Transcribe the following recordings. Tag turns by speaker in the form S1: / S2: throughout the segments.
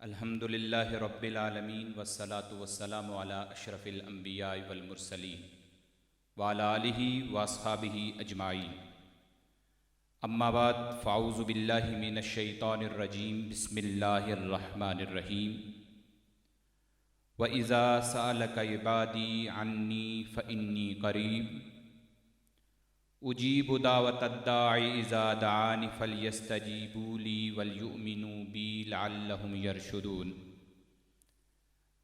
S1: अल्हम्दुलिल्लाह रब्बिल आलमीन वस्सलातु वस्सलामु अला अशरफिल अंबिया वल मुरसलीन व अला आलिहि व अस्हाबिहि अजमाइन। अम्मा बाद फ़ाऊज़ु बिल्लाहि मिनश शैतानिर रजीम। बिस्मिल्लाहिर रहमानिर रहीम। व इज़ा सअलका इबादी अन्नी फ़इन्नी क़रीब उजीबु दावतद्दाइ इज़ा दआनी फ़ल्यस्तजीबू ली वलयुमिनू बी लअल्लहुम यरशुदून।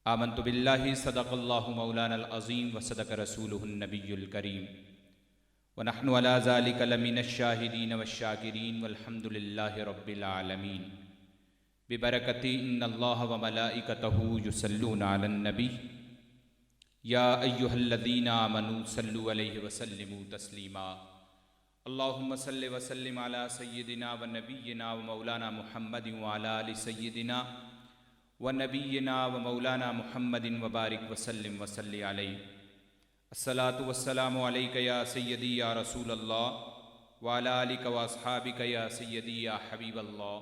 S1: आमन्तु बिल्लाहि सदक़ल्लाहु मौलानल अज़ीम व सदक़ रसूलुहुन नबियुल करीम व नहनु अला ज़ालिका लमिनश शाहिदीन वश्शाकिरीन वल्हम्दुलिल्लाहि रब्बिल आलमीन। बिबरकति इन्नल्लाह व मलाइकतहु युसल्लूना अलन नबी या अय्युहल्लज़ीना आमनू सल्लु अलैहि वसल्लिमू तस्लीमा। अल्लाहुम्मा सल्लि व सल्लिम अला सय्यिदिना व नबिय्यिना व मौलाना मुहम्मदिन व अला आलि सय्यिदिना व नबिय्यिना व मौलाना मुहम्मदिन व बारिक व सल्लिम व सल्लि अलैहि। अस्सलातु वस्सलामु अलैका या सय्यदी या रसूलल्लाह व अला आलिका व अस्हाबिका या सय्यदी या हबीबल्लाह।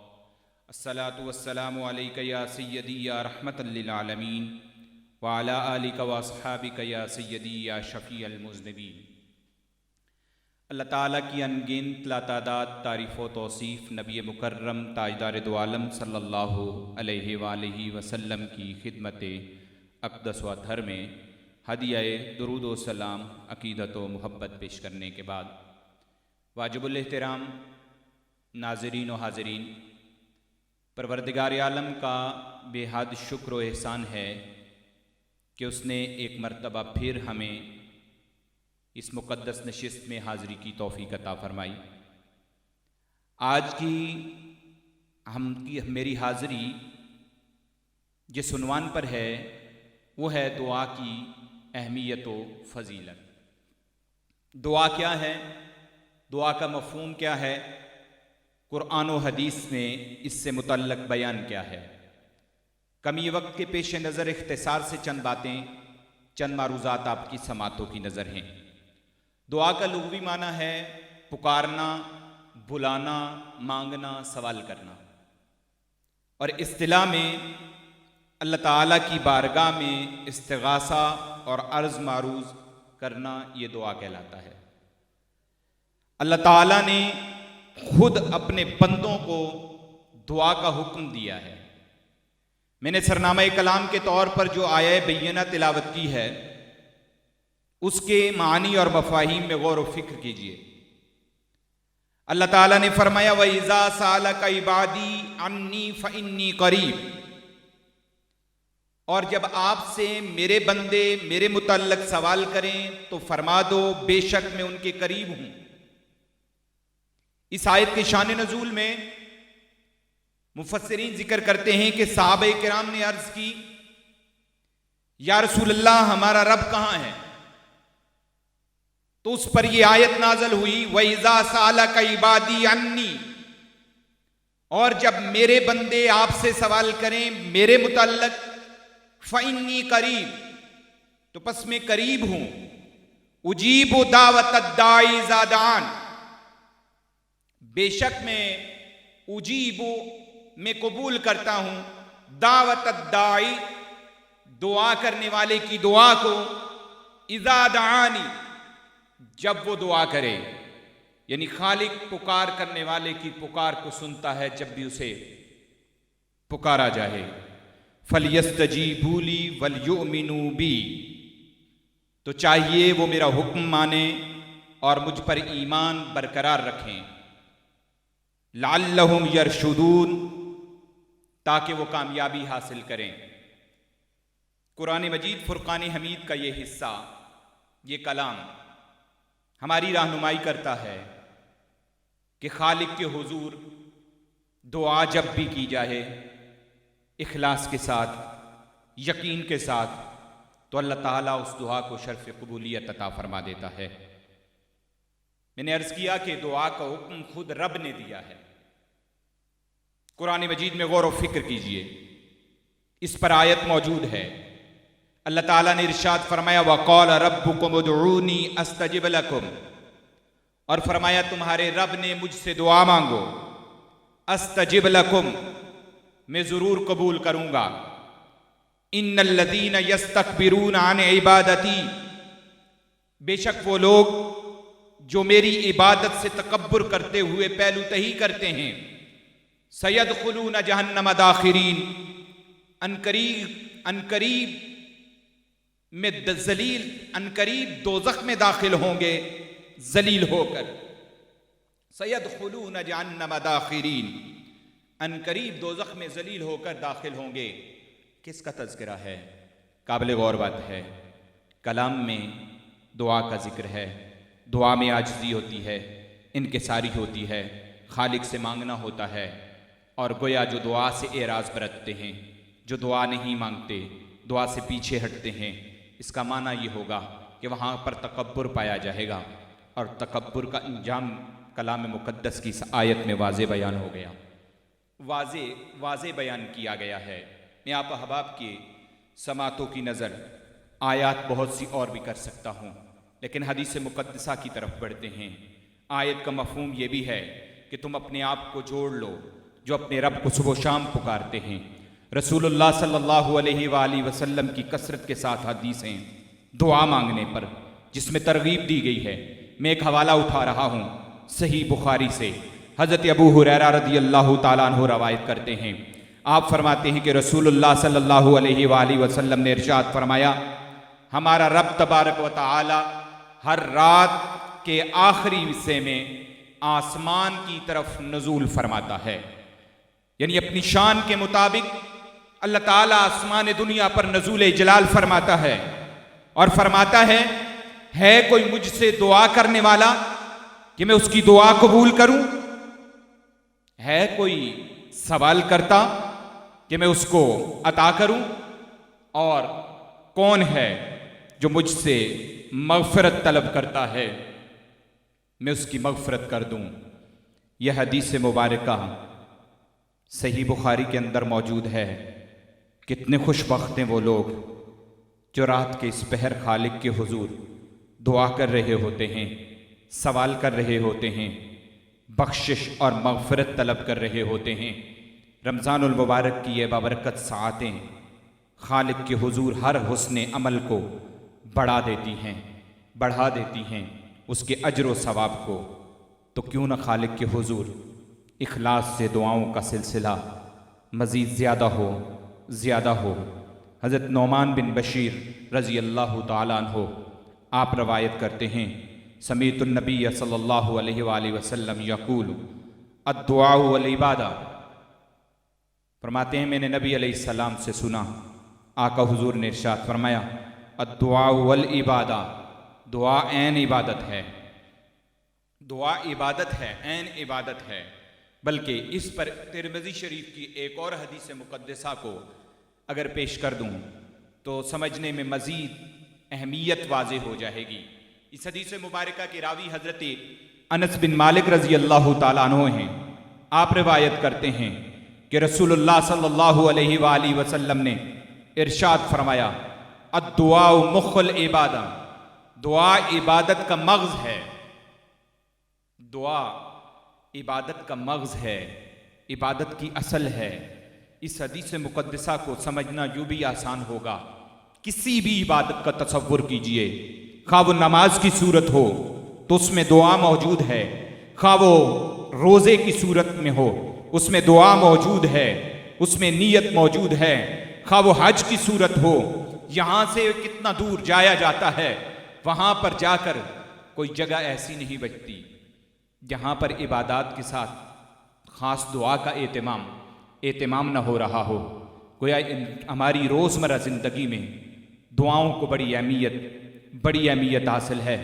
S1: अस्सलातु वस्सलामु अलैका या सय्यदी या रहमतल लिल आलमीन व अला आलिका व अस्हाबिका या सय्यदी या शफ़ीअल मुज़निबीन। अल्लाह ताला की अनगिनत लातादाद तारीफ़ व तौसीफ़ नबी मुकर्रम ताजदार दो आलम सल्लल्लाहु अलैहि वालिहि वसल्लम की खिदमत अक़दस व अतहर में हदियाए दुरूद व सलाम अक़ीदत व मुहब्बत पेश करने के बाद वाजिबुल एहतराम नाज़रीन व हाज़रीन, परवरदिगार आलम का बेहद शुक्र व एहसान है कि उसने एक मरतबा फिर हमें इस मुक़द्दस नशिस्त में हाज़िरी की तौफ़ीक़ अता फ़रमाई। आज की मेरी हाज़िरी जिस उन्वान पर है वो है दुआ की अहमियत व फ़ज़ीलत। दुआ क्या है, दुआ का मफ़हूम क्या है, कुरान व हदीस में इससे मुतल्लक़ बयान क्या है। कमी वक्त के पेश नज़र इख्तिसार से चंद बातें, चंद मारूज़ात आपकी समातों की नज़र हैं। दुआ का लुग़वी माना है पुकारना, बुलाना, मांगना, सवाल करना। और इस्तिलाह में अल्लाह ताला की बारगाह में इस्तिग़ासा और अर्ज़ मारूज़ करना ये दुआ कहलाता है। अल्लाह ताला ने खुद अपने बंदों को दुआ का हुक्म दिया है। मैंने सरनामा कलाम के तौर पर जो आया बैयना तिलावत की है उसके मानी और मफ़ाहीम में गौर व फिक्र कीजिए। अल्लाह ताला ने फरमाया व इज़ा सअलका इबादी अन्नी फ़इन्नी क़रीब, और जब आपसे मेरे बंदे मेरे मुतल्लक़ सवाल करें तो फरमा दो बेशक मैं उनके करीब हूं। इस आयत के शान नज़ूल में मुफस्सिरीन जिक्र करते हैं कि सहाबा किराम ने अर्ज की, या रसूलल्लाह हमारा रब कहां है? तो उस पर यह आयत नाज़िल हुई व इज़ा सअलका इबादी अन्नी, और जब मेरे बंदे आपसे सवाल करें मेरे मुतल्लक़ फ़इन्नी क़रीब, तो बस मैं करीब हूं। उजीबु दावतद्दाइ इज़ा दआन, बेशक मैं उजीबु मैं कबूल करता हूं दावतद्दाइ दुआ करने वाले की दुआ को, इज़ा दआनी जब वो दुआ करे, यानी खालिक पुकार करने वाले की पुकार को सुनता है जब भी उसे पुकारा जाए। फलयस्तजीबू ली वलयुमिनू बी, तो चाहिए वो मेरा हुक्म माने और मुझ पर ईमान बरकरार रखें। लअल्लहुम यरशुदून, ताकि वो कामयाबी हासिल करें। कुरान मजीद फुरकान हमीद का ये हिस्सा, ये कलाम हमारी रहनुमाई करता है कि खालिक के हुजूर दुआ जब भी की जाए इखलास के साथ, यकीन के साथ, तो अल्लाह ताला उस दुआ को शर्फ कबूलियत अता फरमा देता है। मैंने अर्ज किया कि दुआ का हुक्म खुद रब ने दिया है। कुरान मजीद में गौर व फिक्र कीजिए, इस पर आयत मौजूद है। अल्लाह ताला ने इरशाद फरमाया वक़ाल रब्बुकुम उदऊनी अस्तजिब लकुम, और फरमाया तुम्हारे रब ने मुझसे दुआ मांगो, अस्तजिब लकुम, मैं ज़रूर कबूल करूँगा। इन्नल्लज़ीन यस्तकबिरून अन इबादती, बेशक वो लोग जो मेरी इबादत से तकब्बुर करते हुए पहलूतही करते हैं, सयदखुलून जहन्नम दाखिरीन, अनकरीब में जलील, अनकरीब दोज़ख में दाखिल होंगे जलील होकर। सयदखुलून जहन्नम दाखिरीन, अनकरीब दोज़ख में जलील होकर दाखिल होंगे। किसका तज़किरा है? काबिल गौर बात है। कलाम में दुआ का जिक्र है, दुआ में आजिज़ी होती है, इनकिसारी होती है, खालिक से मांगना होता है। और गोया जो दुआ से एराज़ बरतते हैं, जो दुआ नहीं मांगते, दुआ से पीछे हटते हैं, इसका माना ये होगा कि वहाँ पर तकब्बुर पाया जाएगा। और तकब्बुर का अंजाम कलाम मुक़द्दस की इस आयत में वाज़े बयान हो गया, वाज़े बयान किया गया है। मैं आप अहबाब की समातों की नज़र आयत बहुत सी और भी कर सकता हूँ, लेकिन हदीस मुक़द्दसा की तरफ बढ़ते हैं। आयत का मफ़हूम ये भी है कि तुम अपने आप को जोड़ लो जो अपने रब को सुबह शाम पुकारते हैं। रसूलुल्लाह सल्लल्लाहु अलैहि वसल्लम की कसरत के साथ हदीसें दुआ मांगने पर जिसमें तरगीब दी गई है। मैं एक हवाला उठा रहा हूँ सही बुखारी से। हज़रत अबू हुरैरा रज़ियल्लाहु ताला अन्हु रवायत करते हैं, आप फरमाते हैं कि रसूलुल्लाह सल्लल्लाहु अलैहि वसल्लम ने इरशाद फरमाया, हमारा रब तबारक व तआला हर रात के आखिरी हिस्से में आसमान की तरफ नज़ूल फरमाता है। यानी अपनी शान के मुताबिक अल्लाह ताला आसमान दुनिया पर नज़ूल जलाल फरमाता है और फरमाता है कोई मुझसे दुआ करने वाला कि मैं उसकी दुआ कबूल करूं? है कोई सवाल करता कि मैं उसको अता करूं? और कौन है जो मुझसे मग़फ़िरत तलब करता है, मैं उसकी मग़फ़िरत कर दूं। यह हदीस मुबारका सही बुखारी के अंदर मौजूद है। कितने खुशबख्त हैं वो लोग जो रात के इस पहर खालिक के हुजूर दुआ कर रहे होते हैं, सवाल कर रहे होते हैं, बख्शिश और मग़फ़िरत तलब कर रहे होते हैं। रमज़ानुल मुबारक की ये बाबरकत साआतें खालिक के हुजूर हर हुस्ने अमल को बढ़ा देती हैं उसके अजर व सवाब को। तो क्यों न खालिक के हुजूर इखलास से दुआओं का सिलसिला मज़ीद ज़्यादा हो। हज़रत नौमान बिन बशीर रज़ियल्लाहु ताला अन्हु आप रवायत करते हैं, समीतुन नबी सल्लल्लाहु अलैहि वसल्लम यक़ूल अद्दुआ वल इबादा, फरमाते हैं मैंने नबी अलैहिस्सलाम से सुना, आका हुजूर ने इरशाद फरमाया, अद्दुआ वल इबादा, दुआ ऐन इबादत है, दुआ इबादत है, ऐन इबादत है। बल्कि इस पर तिरमिज़ी शरीफ की एक और हदीस मुक़द्दसा को अगर पेश कर दूँ तो समझने में मज़ीद अहमियत वाज़े हो जाएगी। इस हदीस मुबारका के रावी हज़रत अनस बिन मालिक रज़ियल्लाहु ताला अन्हु हैं। आप रिवायत करते हैं कि रसूलुल्लाह सल्लल्लाहु अलैहि वसल्लम ने इरशाद फरमाया, अद्दुआ मुख़्ल इबादा, दुआ इबादत का मग़ज़ है, दुआ इबादत का मग़ज़ है, इबादत की असल है। इस हदीस मुक़द्दसा को समझना यूँ भी आसान होगा। किसी भी इबादत का तसव्वुर कीजिए, खा वो नमाज की सूरत हो तो उसमें दुआ मौजूद है, खा वो रोज़े की सूरत में हो उसमें दुआ मौजूद है, उसमें नीयत मौजूद है, खा वो हज की सूरत हो। यहाँ से कितना दूर जाया जाता है, वहाँ पर जाकर कोई जगह ऐसी नहीं बचती जहाँ पर इबादत के साथ ख़ास दुआ का एहतमाम न हो रहा हो। गोया हमारी रोज़मर्रा ज़िंदगी में दुआओं को बड़ी अहमियत हासिल है।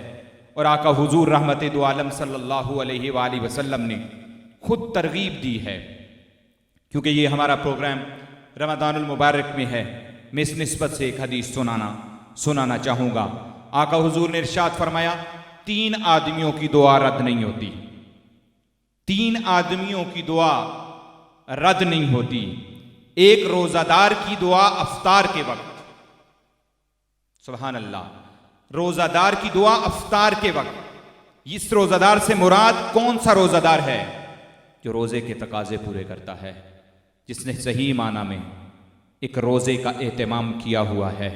S1: और आका हुजूर रहमत दो आलम सल्लल्लाहु अलैहि वसल्लम ने खुद तरगीब दी है। क्योंकि ये हमारा प्रोग्राम रमज़ानुल मुबारक में है, मैं इस निस्बत से एक हदीस सुनाना चाहूँगा। आका हुजूर ने इरशाद फरमाया, 3 आदमियों की दुआ रद्द नहीं होती, 3 आदमियों की दुआ रद्द नहीं होती। एक रोज़ादार की दुआ अफ्तार के वक्त, सुभान अल्लाह, रोज़ादार की दुआ अफ्तार के वक्त। इस रोज़ादार से मुराद कौन सा रोज़ादार है? जो रोज़े के तकाज़े पूरे करता है, जिसने सही माना में एक रोज़े का एहतमाम किया हुआ है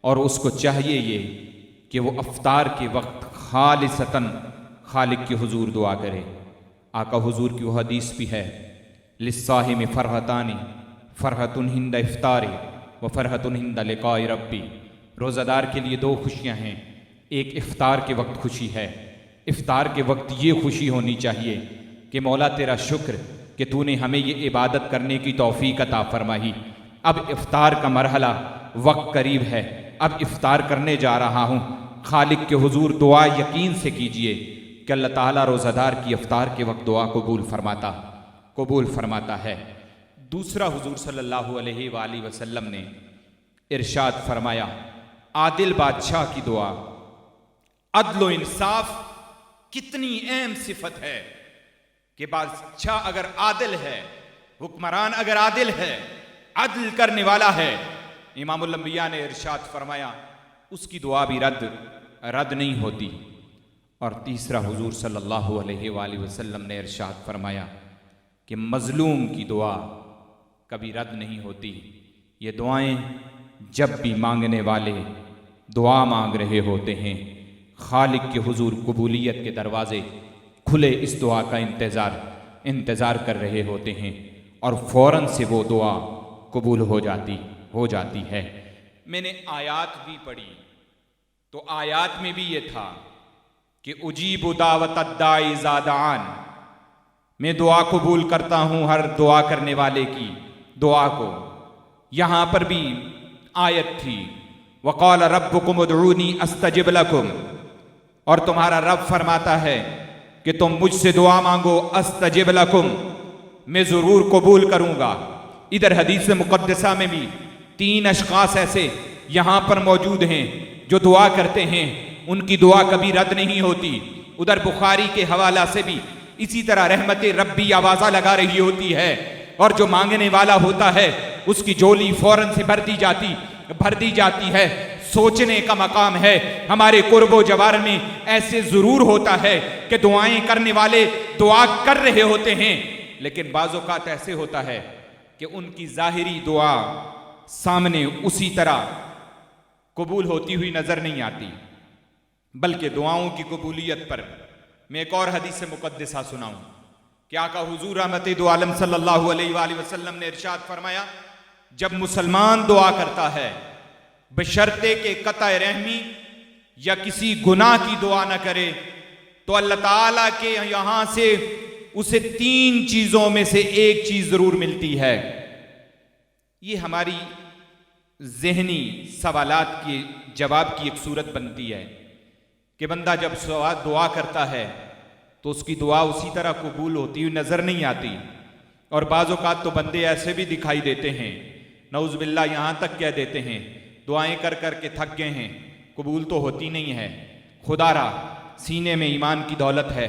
S1: और उसको चाहिए ये कि वो अफ्तार के वक्त खालिसतन खालिक के हुजूर दुआ करे। आका हुजूर की वो हदीस भी है, लिस्साहिम फ़रहतानी फ़रहतुन हिंद इफ्तारी व फ़रहतुन हिंद लिक़ाई रब्बी। रोज़ादार के लिए दो खुशियाँ हैं, एक इफ्तार के वक्त खुशी है। इफ्तार के वक्त ये खुशी होनी चाहिए कि मौला तेरा शुक्र कि तूने हमें ये इबादत करने की तौफीक अता फरमाई। अब इफ्तार का मरहला वक्त करीब है, अब इफ्तार करने जा रहा हूँ। खालिक के हुजूर दुआ यकीन से कीजिए कि अल्लाह ताला रोज़ादार की इफ्तार के वक्त दुआ कबूल फरमाता है। दूसरा, हुजूर सल्लल्लाहु अलैहि वसल्लम ने इरशाद फरमाया, आदिल बादशाह की दुआ। अदल व इंसाफ कितनी अहम सिफत है कि बादशाह अगर आदिल है, हुक्मरान अगर आदिल है, अदल करने वाला है, इमामुल अंबिया ने इरशाद फरमाया उसकी दुआ भी रद्द नहीं होती। और तीसरा, हुजूर सल्लल्लाहु अलैहि वसल्लम ने इरशाद फरमाया कि मजलूम की दुआ कभी रद्द नहीं होती। ये दुआएं जब भी मांगने वाले दुआ मांग रहे होते हैं, खालिक के हुजूर कबूलियत के दरवाजे खुले इस दुआ का इंतज़ार कर रहे होते हैं और फ़ौरन से वो दुआ कबूल हो जाती है। मैंने आयात भी पढ़ी तो आयात में भी ये था कि उजीबु दावत अद्दाई ज़ादान, मैं दुआ कबूल करता हूँ हर दुआ करने वाले की दुआ को। यहाँ पर भी आयत थी, वक़ाल रब्बुकुम उदऊनी अस्तजिब लकुम, और तुम्हारा रब फरमाता है कि तुम मुझसे दुआ मांगो, अस्तजिब लकुम, मैं ज़रूर कबूल करूँगा। इधर हदीस मुक़द्दसा में भी 3 अशख़ास ऐसे यहाँ पर मौजूद हैं जो दुआ करते हैं, उनकी दुआ कभी रद्द नहीं होती। उधर बुखारी के हवाला से भी इसी तरह रहमत रब्बी आवाज़ा लगा रही होती है और जो मांगने वाला होता है उसकी झोली फौरन से भर दी जाती है। सोचने का मकाम है, हमारे कुर्बो जवार में ऐसे ज़रूर होता है कि दुआएं करने वाले दुआ कर रहे होते हैं, लेकिन बाज़ औक़ात ऐसे होता है कि उनकी ज़ाहिरी दुआ सामने उसी तरह कबूल होती हुई नज़र नहीं आती, बल्कि दुआओं की कबूलियत पर मैं एक और हदीस मुक़द्दसा सुनाऊं कि आका हुजूर रहमत दो आलम सल्लल्लाहु अलैहि वसल्लम ने इरशाद फरमाया, जब मुसलमान दुआ करता है बशर्ते के कता रहमी या किसी गुनाह की दुआ न करे, तो अल्लाह ताला के यहां से उसे 3 चीजों में से एक चीज जरूर मिलती है। ये हमारी ज़हनी सवालात के जवाब की एक सूरत बनती है कि बंदा जब दुआ करता है तो उसकी दुआ उसी तरह कबूल होती हुई नजर नहीं आती। और बाज़ औक़ात तो बंदे ऐसे भी दिखाई देते हैं, नऊज़ बिल्लाह, यहाँ तक कह देते हैं दुआएं कर कर के थक गए हैं, कबूल तो होती नहीं है। खुदारा सीने में ईमान की दौलत है,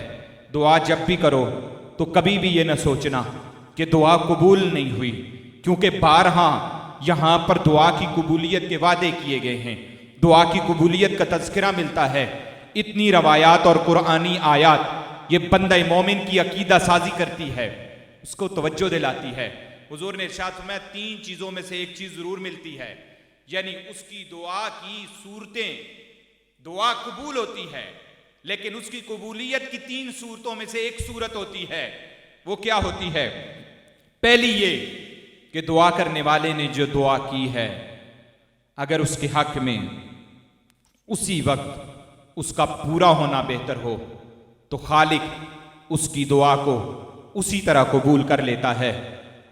S1: दुआ जब भी करो तो कभी भी ये न सोचना कि दुआ कबूल नहीं हुई, क्योंकि बारहा यहाँ पर दुआ की कबूलियत के वादे किए गए हैं, दुआ की कबूलियत का तज़किरा मिलता है। इतनी रवायात और कुरानी आयात ये बंदा मोमिन की अकीदा साजी करती है, उसको तवज्जो दिलाती है। हुजूर ने इरशाद फरमाया 3 चीज़ों में से एक चीज़ ज़रूर मिलती है, यानी उसकी दुआ की सूरतें, दुआ कबूल होती है, लेकिन उसकी कबूलियत की 3 सूरतों में से एक सूरत होती है। वो क्या होती है? पहली ये कि दुआ करने वाले ने जो दुआ की है, अगर उसके हक में उसी वक्त उसका पूरा होना बेहतर हो तो खालिक उसकी दुआ को उसी तरह कबूल कर लेता है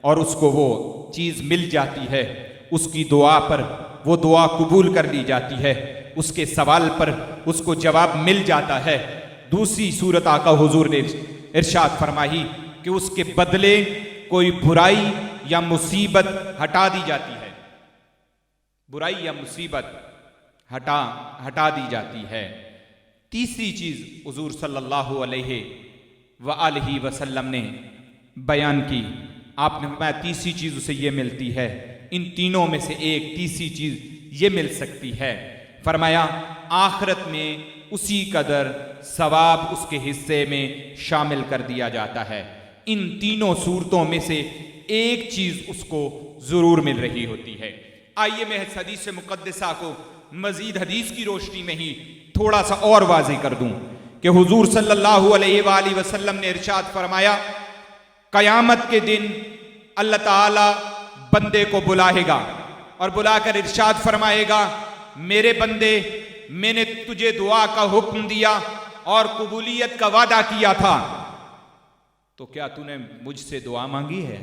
S1: और उसको वो चीज़ मिल जाती है, उसकी दुआ पर वो दुआ कबूल कर ली जाती है, उसके सवाल पर उसको जवाब मिल जाता है। दूसरी सूरत आका हुजूर ने इरशाद फरमाई कि उसके बदले कोई बुराई या मुसीबत हटा दी जाती है, बुराई या मुसीबत हटा दी जाती है। तीसरी चीज़ हुजूर सल्लल्लाहु अलैहि वसल्लम ने बयान की, आपने फरमाया तीसरी चीज़ उसे ये मिलती है, इन तीनों में से एक तीसरी चीज़ ये मिल सकती है। फरमाया आखिरत में उसी कदर सवाब उसके हिस्से में शामिल कर दिया जाता है। इन तीनों सूरतों में से एक चीज उसको जरूर मिल रही होती है। आइए मैं इस हदीस मुक़द्दसा को मजीद हदीस की रोशनी में ही थोड़ा सा और वाज़ेह कर दूं कि हुजूर सल्लल्लाहु अलैहि वसल्लम ने इरशाद फरमाया, क़यामत के दिन अल्लाह ताला बंदे को बुलाएगा और बुलाकर इरशाद फरमाएगा, मेरे बंदे, मैंने तुझे दुआ का हुक्म दिया और कबूलियत का वादा किया था, तो क्या तूने मुझसे दुआ मांगी है?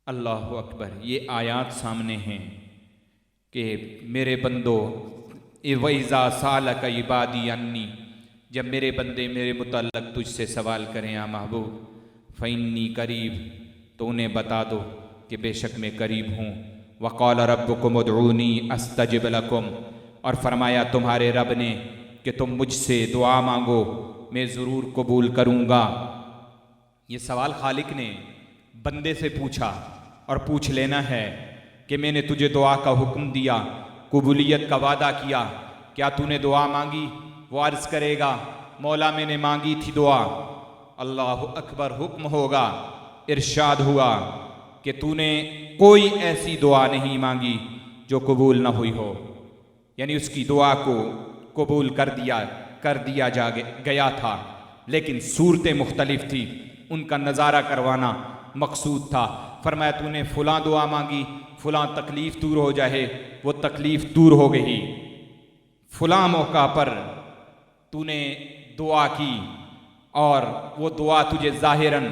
S1: अल्लाहु अकबर। ये आयात सामने हैं कि मेरे बंदो, वइज़ा सालक इबादी अन्नी, जब मेरे बंदे मेरे मुतल्लक तुझसे सवाल करें या महबूब, फ़इन्नी करीब, तो उन्हें बता दो कि बेशक मैं करीब हूँ। वक़ाल रब्बुकुम उदऊनी अस्तजिब लकुम, और फरमाया तुम्हारे रब ने कि तुम मुझसे दुआ मांगो, मैं ज़रूर कबूल करूँगा। ये सवाल खालिक ने बंदे से पूछा और पूछ लेना है कि मैंने तुझे दुआ का हुक्म दिया, कबूलियत का वादा किया, क्या तूने दुआ मांगी? वो अर्ज़ करेगा, मौला मैंने मांगी थी दुआ। अल्लाहु अकबर। हुक्म होगा, इरशाद हुआ कि तूने कोई ऐसी दुआ नहीं मांगी जो कबूल ना हुई हो, यानी उसकी दुआ को कबूल कर दिया गया था, लेकिन सूरतें मुख्तलिफ थी, उनका नज़ारा करवाना मकसूद था। फरमाया तूने फ़लाँ दुआ मांगी, फ़लाँ तकलीफ़ दूर हो जाए, वो तकलीफ़ दूर हो गई। फ़लाँ मौका पर तूने दुआ की और वो दुआ तुझे ज़ाहिरन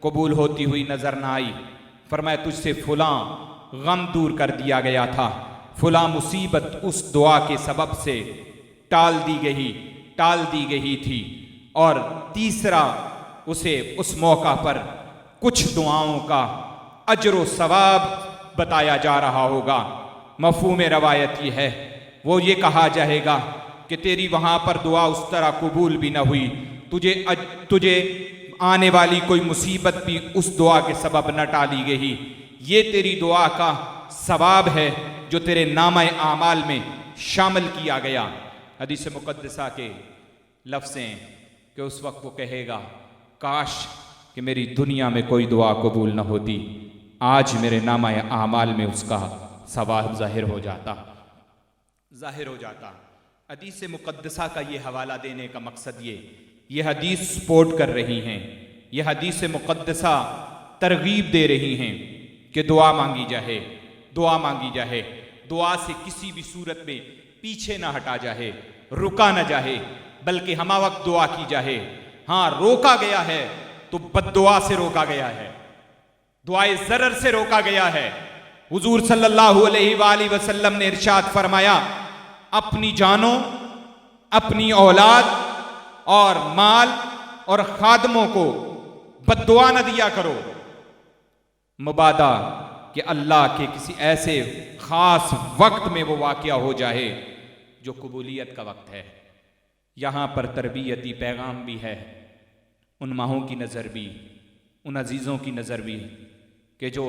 S1: कबूल होती हुई नज़र ना आई। फरमाया तुझसे फ़लाँ गम दूर कर दिया गया था, फ़लाँ मुसीबत उस दुआ के सबब से टाल दी गई थी। और तीसरा, उसे उस मौका पर कुछ दुआओं का अजर व सवाब बताया जा रहा होगा। मफ़हूम रवायत ये है, वो ये कहा जाएगा कि तेरी वहाँ पर दुआ उस तरह कबूल भी न हुई, तुझे आने वाली कोई मुसीबत भी उस दुआ के सबब न टाली गई। ये तेरी दुआ का सवाब है जो तेरे नामा आमाल में शामिल किया गया। हदीस मुक़द्दसा के लफ्ज़ हैं कि उस वक्त वो कहेगा, काश कि मेरी दुनिया में कोई दुआ कबूल न होती, आज मेरे नामा आमाल में उसका सवाब ज़ाहिर हो जाता। हदीस मुक़द्दसा का ये हवाला देने का मकसद ये हदीस सपोर्ट कर रही हैं, ये हदीस मुक़द्दसा तरगीब दे रही हैं कि दुआ मांगी जाए, दुआ से किसी भी सूरत में पीछे ना हटा जाए, रुका ना जाए, बल्कि हमा वक्त दुआ की जाए। हाँ, रोका गया है तो बद्दुआ से रोका गया है, दुआए ज़रर से रोका गया है। हुजूर सल्लल्लाहु अलैहि वसल्लम ने इरशाद फरमाया, अपनी जानों, अपनी औलाद और माल और खादमों को बद्दुआ न दिया करो, मुबादा कि अल्लाह के किसी ऐसे खास वक्त में वो वाक़या हो जाए जो कबूलियत का वक्त है। यहाँ पर तरबियती पैगाम भी है, उन माहों की नज़र भी, उन अजीज़ों की नज़र भी कि जो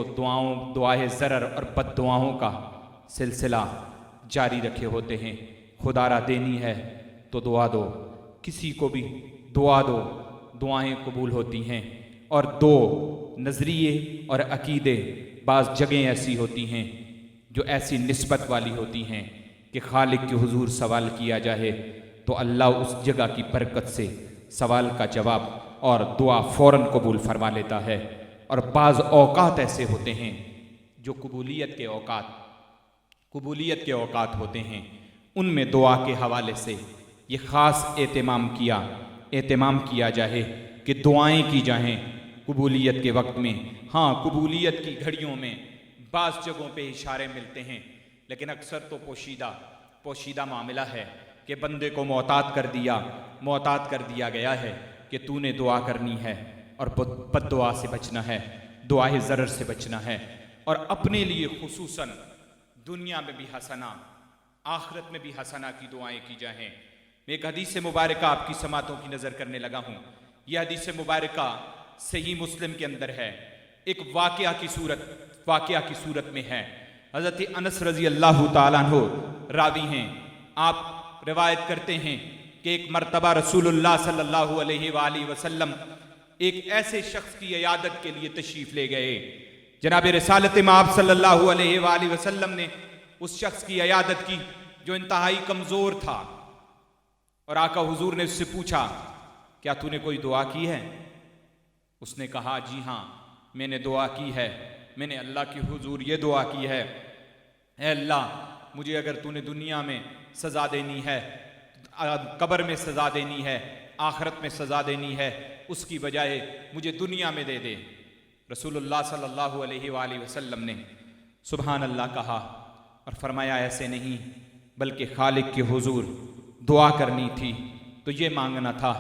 S1: दुआए ज़रर और बद्दुआओं का सिलसिला जारी रखे होते हैं। खुदारा देनी है तो दुआ दो, किसी को भी दुआ दो, दुआएं कबूल होती हैं। और दो नज़रिए और अकीदे बाज़ जगह ऐसी होती हैं जो ऐसी निस्बत वाली होती हैं कि खालिक के हुजूर सवाल किया जाए तो अल्लाह उस जगह की बरकत से सवाल का जवाब और दुआ फ़ौरन कबूल फरमा लेता है। और बाज़ औकात ऐसे होते हैं जो कबूलियत के औकात होते हैं, उनमें दुआ के हवाले से ये ख़ास एहतमाम किया जाए कि दुआएं की जाएं कबूलियत के वक्त में। हाँ, कबूलियत की घड़ियों में बाज़ जगहों पे इशारे मिलते हैं, लेकिन अक्सर तो पोशीदा मामला है कि बंदे को मोहतात कर दिया गया है कि तूने दुआ करनी है और बद्दुआ से बचना है, दुआए ज़रर से बचना है, और अपने लिए खुसूसन दुनिया में भी हसना, आखिरत में भी हसना की दुआएं की जाएं। मैं एक हदीस मुबारका आपकी समातों की नज़र करने लगा हूँ। यह हदीस मुबारका सही मुस्लिम के अंदर है, एक वाक़या की सूरत में है। हज़रत अनस रज़ी अल्लाह ताला अन्हु रावी हैं। आप रिवायत करते हैं कि एक मरतबा रसूलुल्लाह सल्लल्लाहु अलैहि वसल्लम एक ऐसे शख्स की इयादत के लिए तशरीफ ले गए। जनाब रिसालत माब सल्लल्लाहु अलैहि वसल्लम ने उस शख्स की इयादत की जो इंतहाई कमज़ोर था, और आका हुजूर ने उससे पूछा, क्या तूने कोई दुआ की है? उसने कहा, जी हाँ, मैंने दुआ की है। मैंने अल्लाह की हुजूर ये दुआ की है, ऐ अल्लाह, मुझे अगर तूने दुनिया में सज़ा देनी है, कब्र में सज़ा देनी है, आखिरत में सज़ा देनी है, उसकी बजाय मुझे दुनिया में दे दे। रसूलुल्लाह सल्लल्लाहु अलैहि वसल्लम ने सुभान अल्लाह कहा और फरमाया, ऐसे नहीं, बल्कि खालिक के हुजूर दुआ करनी थी तो ये मांगना था,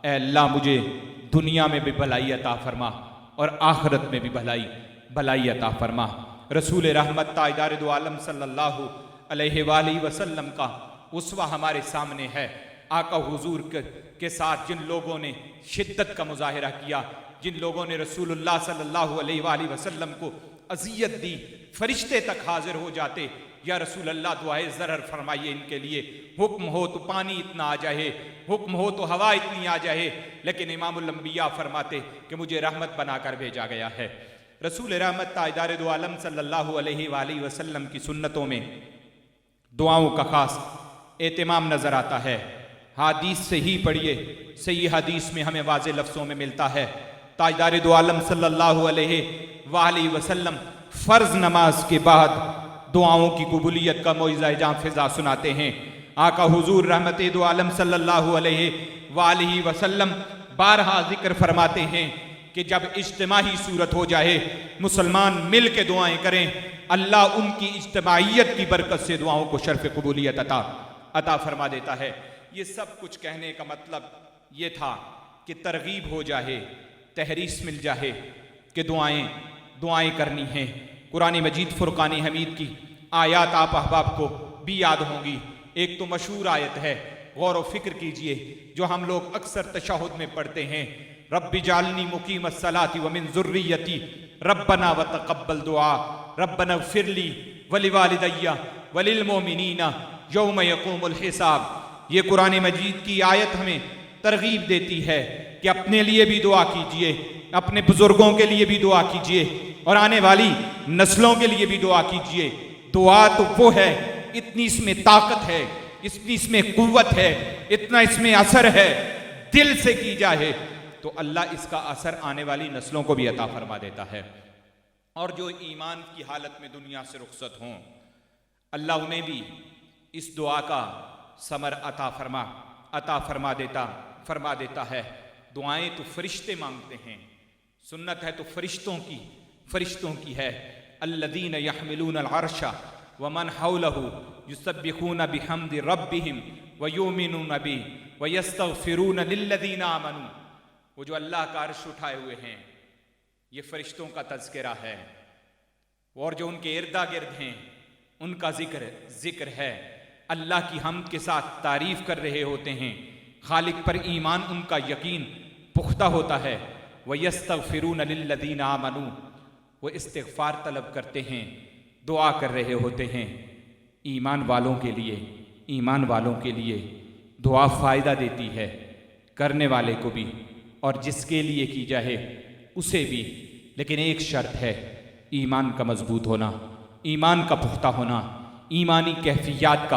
S1: ऐ अल्लाह, मुझे दुनिया में भी भलाई अता फरमा और आखिरत में भी भलाई अता फरमा। रसूल रहमत ताजदार दो आलम सल्लल्लाहु अलैहि वसल्लम का उस्वा हमारे सामने है। आका हुजूर के साथ जिन लोगों ने शिद्दत का मुजाहिरा किया, जिन लोगों ने रसूलुल्लाह सल्लल्लाहु अलैहि वसल्लम को अज़ियत दी, फरिश्ते तक हाजिर हो जाते, या रसूल अल्लाह दुआए ज़रर फरमाइए इनके लिए, हुक्म हो तो पानी इतना आ जाए, हुक्म हो तो हवा इतनी आ जाए, लेकिन इमामुल अंबिया फरमाते कि मुझे रहमत बनाकर भेजा गया है। रसूल रहमत ताजदार दो आलम सल्लल्लाहु अलैहि वसल्लम की सुन्नतों में दुआओं का खास एहतिमाम नज़र आता है। हदीस से ही पढ़िए, सही हदीस में हमें वाज़े लफ्ज़ों में मिलता है, ताजदार दो आलम सल्लल्लाहु अलैहि वसल्लम फ़र्ज़ नमाज के बाद दुआओं की कबूलियत का मोइज़ा जां फिज़ा सुनाते हैं। आका हुजूर रहमत दो आलम सल्लल्लाहु अलैहि वसल्लम बारहा जिक्र फरमाते हैं कि जब इज्तिमाही सूरत हो जाए, मुसलमान मिल के दुआएं करें, अल्लाह उनकी इज्तिमाइयत की बरकत से दुआओं को शर्फ कबूलियत अता फरमा देता है। ये सब कुछ कहने का मतलब ये था कि तरगीब हो जाए, तहरीस मिल जाए कि दुआएं करनी हैं। कुरान मजीद फुरकान हमीद की आयात आप अहबाब को भी याद होंगी। एक तो मशहूर आयत है, गौर व फिक्र कीजिए, जो हम लोग अक्सर तशहुद में पढ़ते हैं, रब्बि जालनी मुकीमस सलाती व मिन ज़ुर्रियती रब्बना व तक़ब्बल दुआ रब्बना ग़फ़िरली वलिवालिदैया वलिल मोमिनीना यौम यक़ूमुल हिसाब। ये कुरान मजीद की आयत हमें तरगीब देती है कि अपने लिए भी दुआ कीजिए, अपने बुजुर्गों के लिए भी दुआ कीजिए और आने वाली नस्लों के लिए भी दुआ कीजिए। दुआ तो वो है, इतनी इसमें ताकत है, इतनी इसमें कुव्वत है, इतना इसमें असर है, दिल से की जाए तो अल्लाह इसका असर आने वाली नस्लों को भी अता फरमा देता है। और जो ईमान की हालत में दुनिया से रुखसत हों, अल्लाह उन्हें भी इस दुआ का समर अता फरमा देता है। दुआएं तो फरिश्ते मांगते हैं, सुन्नत है तो फरिश्तों की है। अल्लज़ीन यहमिलूनल अर्शा व मन हौलहु युसब्बिहून बिहम्दि रब्बिहिम व युमिनून बिही व यस्तग़फिरून लिल्लज़ीना आमनू। वो जो अल्लाह का अर्श उठाए हुए हैं, ये फरिश्तों का तज़किरा है, और जो उनके इर्दा गिर्द हैं उनका जिक्र है। अल्लाह की हम्द के साथ तारीफ़ कर रहे होते हैं, खालिक पर ईमान उनका यकीन पुख्ता होता है। व यस्तग़फिरून लिल्लज़ीना आमनू, वो इस्तिग़फ़ार तलब करते हैं, दुआ कर रहे होते हैं ईमान वालों के लिए। दुआ फ़ायदा देती है करने वाले को भी और जिसके लिए की जाए उसे भी, लेकिन एक शर्त है, ईमान का मजबूत होना, ईमान का पुख्ता होना, ईमानी कैफियत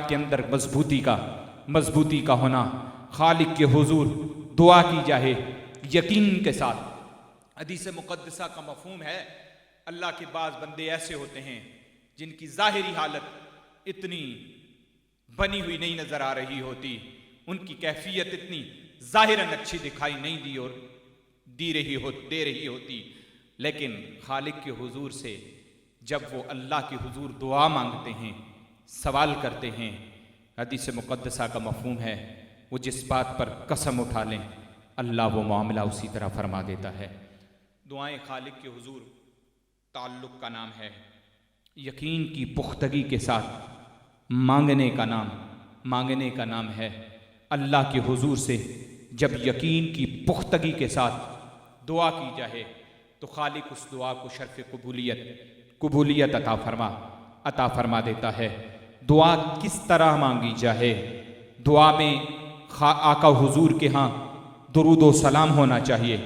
S1: के अंदर मजबूती का होना। खालिक के हुजूर दुआ की जाए यकीन के साथ। हदीस मुक़द्दसा का मफ़हूम है, अल्लाह के बाज़ बंदे ऐसे होते हैं जिनकी ज़ाहिरी हालत इतनी बनी हुई नहीं नज़र आ रही होती, उनकी कैफियत इतनी ज़ाहिरन अच्छी दिखाई नहीं दे रही होती, लेकिन खालिक के हुजूर से जब वो अल्लाह के हुजूर दुआ मांगते हैं, सवाल करते हैं, हदीस मुक़द्दसा का मफ़हूम है, वो जिस बात पर कसम उठा लें अल्लाह वो मामला उसी तरह फरमा देता है। दुआएं खालिक के हुजूर ताल्लुक़ का नाम है, यकीन की पुख्तगी के साथ मांगने का नाम है। अल्लाह के हुजूर से जब यकीन की पुख्तगी के साथ दुआ की जाए तो खालिक उस दुआ को शर्फ़ कबूलियत अता फरमा देता है। दुआ किस तरह मांगी जाए, दुआ में आका हुजूर के यहाँ दुरूद व सलाम होना चाहिए।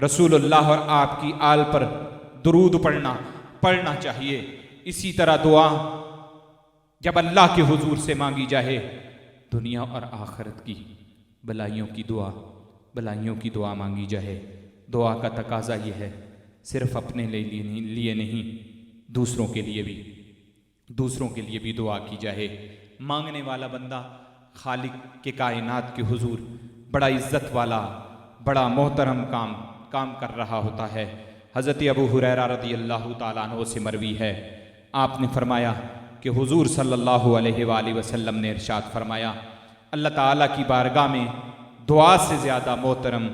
S1: रसूलुल्लाह और आपकी आल पर दुरूद पढ़ना चाहिए। इसी तरह दुआ जब अल्लाह के हुजूर से मांगी जाए, दुनिया और आखिरत की भलाइयों की दुआ मांगी जाए। दुआ का तकाजा ये है, सिर्फ अपने लिए नहीं, दूसरों के लिए भी दुआ की जाए। मांगने वाला बंदा खालिक के कायनात के हुजूर बड़ा इज्जत वाला, बड़ा मोहतरम काम कर रहा होता है। हज़रत अबू हुरैरा रज़ियल्लाहु ताला अन्हु से मरवी है, आपने फरमाया कि हुजूर सल्लल्लाहु अलैहि वसल्लम ने इरशाद फरमाया, अल्लाह ताला की बारगाह में दुआ से ज़्यादा मोहतरम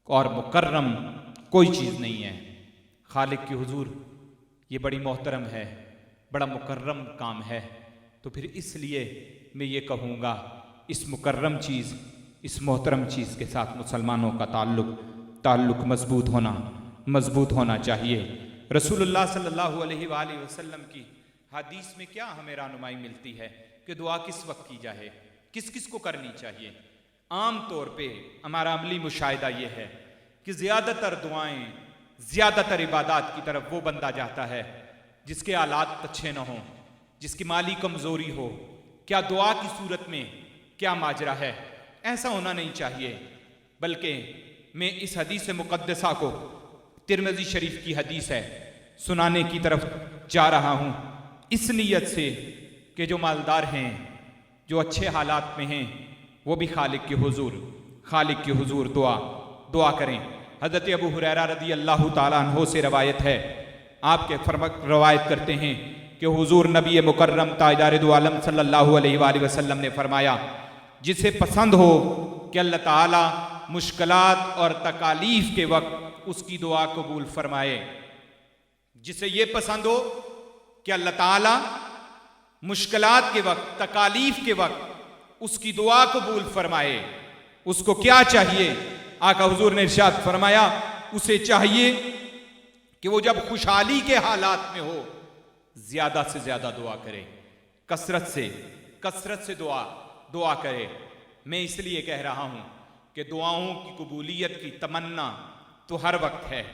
S1: और मुकर्रम कोई चीज़ नहीं है। खालिक के हुजूर ये बड़ी मोहतरम है, बड़ा मुकर्रम काम है। तो फिर इसलिए मैं ये कहूँगा, इस मुकर्रम चीज़, इस मोहतरम चीज़ के साथ मुसलमानों का ताल्लुक़ मज़बूत होना चाहिए। रसूलुल्लाह सल्लल्लाहु अलैहि वसल्लम की हदीस में क्या हमें रहनुमाई मिलती है कि दुआ किस वक्त की जाए, किस को करनी चाहिए। आम तौर पे हमारा अमली मुशाहिदा ये है कि ज़्यादातर दुआएं, ज़्यादातर इबादत की तरफ वो बंदा जाता है जिसके हालात अच्छे न हों, जिसकी माली कमज़ोरी हो। क्या दुआ की सूरत में क्या माजरा है, ऐसा होना नहीं चाहिए। बल्कि मैं इस हदीस मुक़द्दसा को, तिरमिज़ी शरीफ की हदीस है, सुनाने की तरफ जा रहा हूँ इस नीयत से कि जो मालदार हैं, जो अच्छे हालात में हैं, वो भी खालिक के हुजूर दुआ करें। हज़रत अबू हुरैरा रज़ियल्लाहु ताला अन्हु से रवायत है, आपके रवायत करते हैं कि हुजूर नबी मुकर्रम ताजदार दो आलम सल्लल्लाहु अलैहि वसल्लम ने फरमाया, जिसे पसंद हो कि अल्लाह ताला मुश्किलात और तकालीफ के वक्त उसकी दुआ कबूल फरमाए, जिसे ये पसंद हो कि अल्लाह ताला मुश्किलात के वक्त, तकालीफ के वक्त उसकी दुआ कबूल फरमाए, उसको क्या चाहिए? आका हुजूर ने इरशाद फरमाया, उसे चाहिए कि वो जब खुशहाली के हालात में हो, ज्यादा से ज्यादा दुआ करे, कसरत से दुआ करे। मैं इसलिए कह रहा हूं कि दुआओं की कबूलियत की तमन्ना तो हर वक्त है,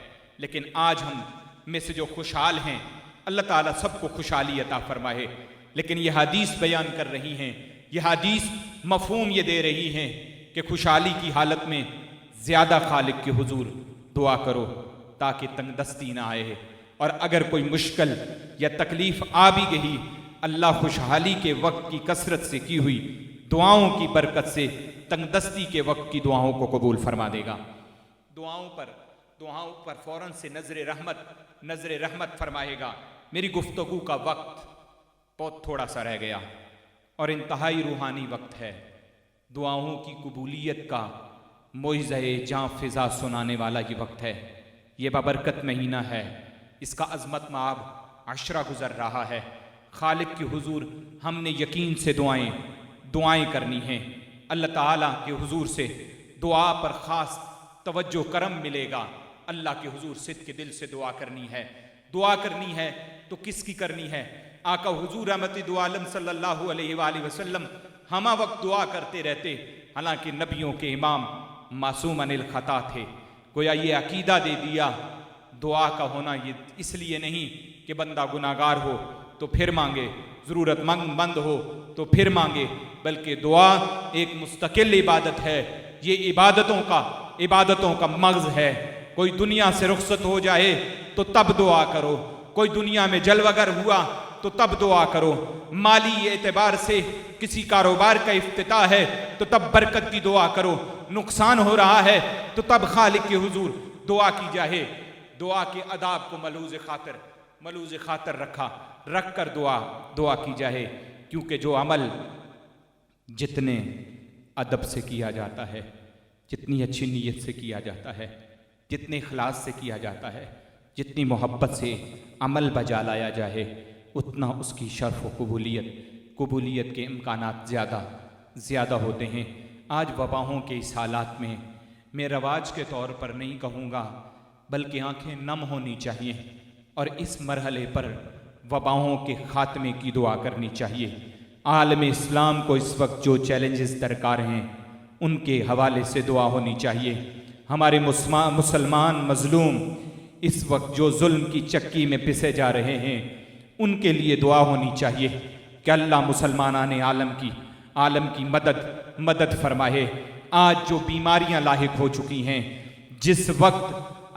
S1: लेकिन आज हम में से जो खुशहाल हैं, अल्लाह ताला सबको खुशहाली अता फरमाए। लेकिन यह हदीस बयान कर रही हैं, यह हदीस मफहूम ये दे रही हैं कि खुशहाली की हालत में ज़्यादा खालिक के हुजूर दुआ करो ताकि तंगदस्ती ना आए। और अगर कोई मुश्किल या तकलीफ़ आ भी गई, अल्लाह खुशहाली के वक्त की कसरत से की हुई दुआओं की बरकत से तंगदस्ती के वक्त की दुआओं को कबूल फरमा देगा। दुआओं पर फ़ौरन से नज़र रहमत फरमाएगा। मेरी गुफ्तगू का वक्त बहुत थोड़ा सा रह गया और इंतहाई रूहानी वक्त है। दुआओं की कबूलियत का मोइज़े जाँ फ़िज़ा सुनाने वाला ये वक्त है। ये बाबरकत महीना है, इसका अज़मत माब अशरा गुज़र रहा है। खालिक के हुजूर हमने यकीन से दुआएं करनी हैं। अल्लाह ताला के हुजूर से दुआ पर ख़ास तवज्जो करम मिलेगा। अल्लाह के हुजूर सिद्क़ के दिल से दुआ करनी है तो किसकी करनी है? आका हुजूर रहमत दो आलम सल्लल्लाहु अलैहि वसल्लम हमा वक्त दुआ करते रहते, हालांकि नबियों के इमाम मासूम अनिल खता थे। गोया ये अकीदा दे दिया, दुआ का होना ये इसलिए नहीं कि बंदा गुनाहगार हो तो फिर मांगे, ज़रूरतमंद हो तो फिर मांगे, बल्कि दुआ एक मुस्तकिल इबादत है। ये इबादतों का मग़ज़ है। कोई दुनिया से रुखसत हो जाए तो तब दुआ करो, कोई दुनिया में जलवगर हुआ तो तब दुआ करो, माली एतबार से किसी कारोबार का इफ्तिताह है तो तब बरकत की दुआ करो, नुकसान हो रहा है तो तब खालिक के हुजूर दुआ की जाए। दुआ के अदाब को मलूज़ खातर रख कर दुआ की जाए, क्योंकि जो अमल जितने अदब से किया जाता है, जितनी अच्छी नीयत से किया जाता है, जितने इखलास से किया जाता है, जितनी मोहब्बत से अमल बजा लाया जाए, उतना उसकी शर्फ व कबूलियत के इम्कानात ज़्यादा होते हैं। आज वबाहों के इस हालात में मैं रवाज के तौर पर नहीं कहूँगा, बल्कि आँखें नम होनी चाहिए और इस मरहले पर वबाहों के ख़ात्मे की दुआ करनी चाहिए। आलम इस्लाम को इस वक्त जो चैलेंजेस दरकार हैं, उनके हवाले से दुआ होनी चाहिए। हमारे मुसलमान मजलूम इस वक्त जो जुल्म की चक्की में पिसे जा रहे हैं, उनके लिए दुआ होनी चाहिए कि अल्लाह मुसलमानान आलम की मदद फरमाए। आज जो बीमारियां लाहिक हो चुकी हैं, जिस वक्त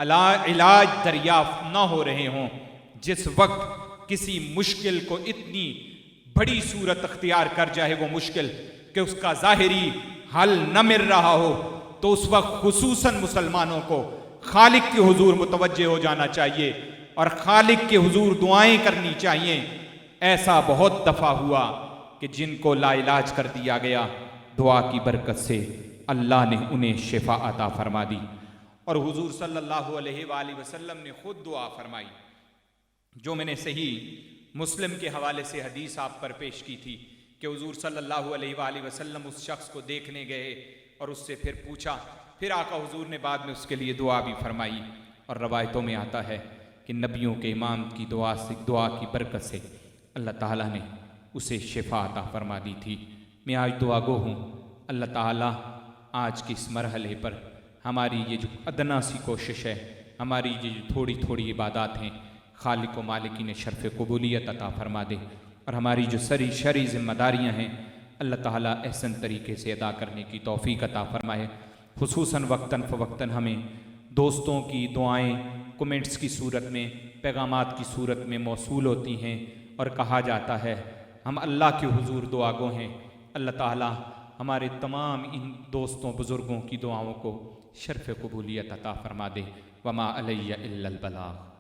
S1: इलाज दरियाफ्त न हो रहे हों, जिस वक्त किसी मुश्किल को इतनी बड़ी सूरत अख्तियार कर जाए वो मुश्किल कि उसका ज़ाहिरी हल न मिल रहा हो, तो उस वक्त खुसूसन मुसलमानों को खालिक के हुजूर मुतवज्जे हो जाना चाहिए और खालिक के हुजूर दुआएं करनी चाहिए। ऐसा बहुत दफ़ा हुआ कि जिनको लाइलाज कर दिया गया, दुआ की बरकत से अल्लाह ने उन्हें शिफा अता फरमा दी। और हुजूर सल्लल्लाहु अलैहि वसल्लम ने खुद दुआ फरमाई, जो मैंने सही मुस्लिम के हवाले से हदीस आप पर पेश की थी कि हुजूर सल्लल्लाहु अलैहि वसल्लम उस शख्स को देखने गए और उससे फिर पूछा, फिर आका हुजूर ने बाद में उसके लिए दुआ भी फरमाई। और रवायतों में आता है कि नबियों के इमाम की दुआ की बरकत से अल्लाह ताला ने उसे शिफा अता फरमा दी थी। मैं आज दुआ गो हूँ, अल्लाह ताला आज के इस मरहले पर हमारी ये जो अदना सी कोशिश है, हमारी ये जो थोड़ी थोड़ी इबादत हैं, खालिक व मालिकी ने शर्फ़ कबूलियत अता फरमा दे और हमारी जो शरी ज़िम्मेदारियाँ हैं अल्लाह ताला एहसन तरीके से अदा करने की तौफ़ीक अता फरमाए। खुसूसन वक्तन फ़वक्तन हमें दोस्तों की दुआएं कमेंट्स की सूरत में, पैगामात की सूरत में मौसूल होती हैं और कहा जाता है हम अल्लाह के हुजूर दुआ गो हैं। अल्लाह ताला हमारे तमाम इन दोस्तों बुज़ुर्गों की दुआओं को शर्फ़ कबूलियत अता फरमा दे। वमा अलैया इल्लल बलाग।